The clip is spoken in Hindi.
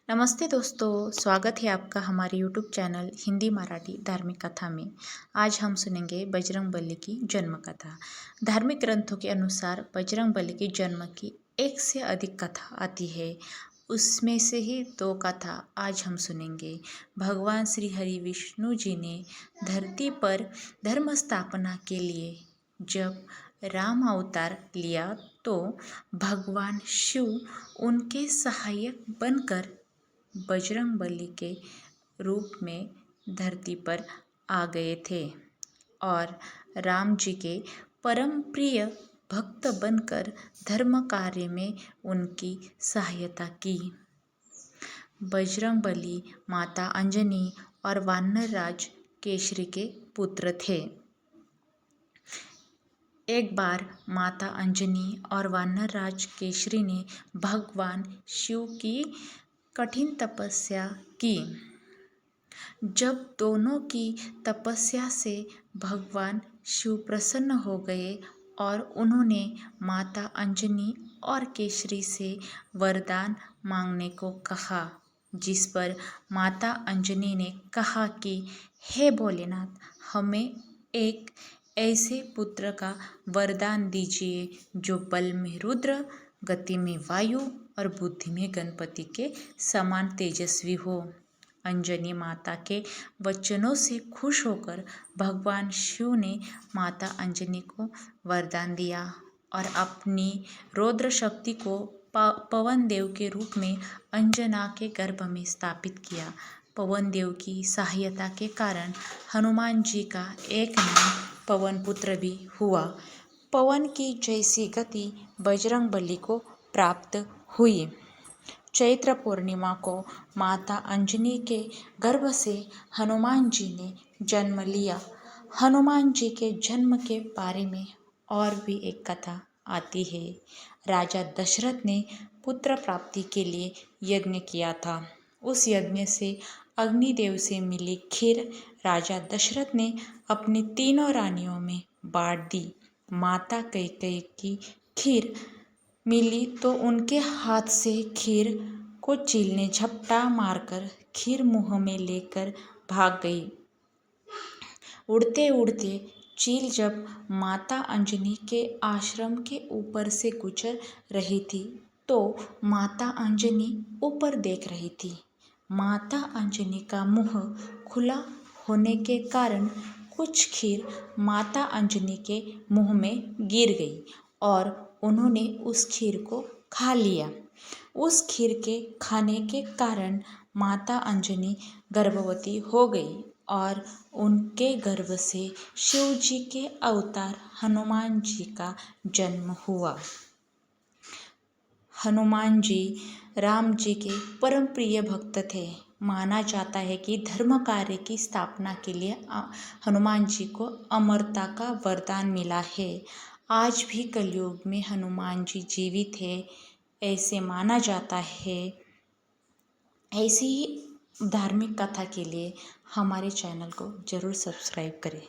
नमस्ते दोस्तों, स्वागत है आपका हमारे यूट्यूब चैनल हिंदी मराठी धार्मिक कथा में। आज हम सुनेंगे बजरंगबली की जन्म कथा। धार्मिक ग्रंथों के अनुसार बजरंगबली के जन्म की एक से अधिक कथा आती है। उसमें से ही दो कथा आज हम सुनेंगे। भगवान श्री हरि विष्णु जी ने धरती पर धर्म स्थापना के लिए जब राम अवतार लिया तो भगवान शिव उनके सहायक बनकर बजरंगबली के रूप में धरती पर आ गए थे और राम जी के परम प्रिय भक्त बनकर धर्म कार्य में उनकी सहायता की। बजरंगबली माता अंजनी और वानर राज केसरी के पुत्र थे। एक बार माता अंजनी और वानर राज केसरी ने भगवान शिव की कठिन तपस्या की। जब दोनों की तपस्या से भगवान शिव प्रसन्न हो गए और उन्होंने माता अंजनी और केसरी से वरदान मांगने को कहा, जिस पर माता अंजनी ने कहा कि हे भोलेनाथ, हमें एक ऐसे पुत्र का वरदान दीजिए जो बल में रुद्र, गति में वायु और बुद्धि में गणपति के समान तेजस्वी हो। अंजनी माता के वचनों से खुश होकर भगवान शिव ने माता अंजनी को वरदान दिया और अपनी रौद्र शक्ति को पवन देव के रूप में अंजना के गर्भ में स्थापित किया। पवन देव की सहायता के कारण हनुमान जी का एक नाम पवन पुत्र भी हुआ। पवन की जैसी गति बजरंगबली को प्राप्त हुई। चैत्र पूर्णिमा को माता अंजनी के गर्भ से हनुमान जी ने जन्म लिया। हनुमान जी के जन्म के बारे में और भी एक कथा आती है। राजा दशरथ ने पुत्र प्राप्ति के लिए यज्ञ किया था। उस यज्ञ से अग्निदेव से मिली खीर राजा दशरथ ने अपनी तीनों रानियों में बांट दी। माता कैकेयी की खीर मिली तो उनके हाथ से खीर को चील ने झपटा मारकर खीर मुंह में लेकर भाग गई। उड़ते उड़ते चील जब माता अंजनी के आश्रम के ऊपर से गुजर रही थी तो माता अंजनी ऊपर देख रही थी। माता अंजनी का मुंह खुला होने के कारण कुछ खीर माता अंजनी के मुंह में गिर गई और उन्होंने उस खीर को खा लिया। उस खीर के खाने के कारण माता अंजनी गर्भवती हो गई और उनके गर्भ से शिव जी के अवतार हनुमान जी का जन्म हुआ। हनुमान जी राम जी के परम प्रिय भक्त थे। माना जाता है कि धर्म कार्य की स्थापना के लिए हनुमान जी को अमरता का वरदान मिला है। आज भी कलयुग में हनुमान जी जीवित है ऐसे माना जाता है। ऐसी ही धार्मिक कथा के लिए हमारे चैनल को ज़रूर सब्सक्राइब करें।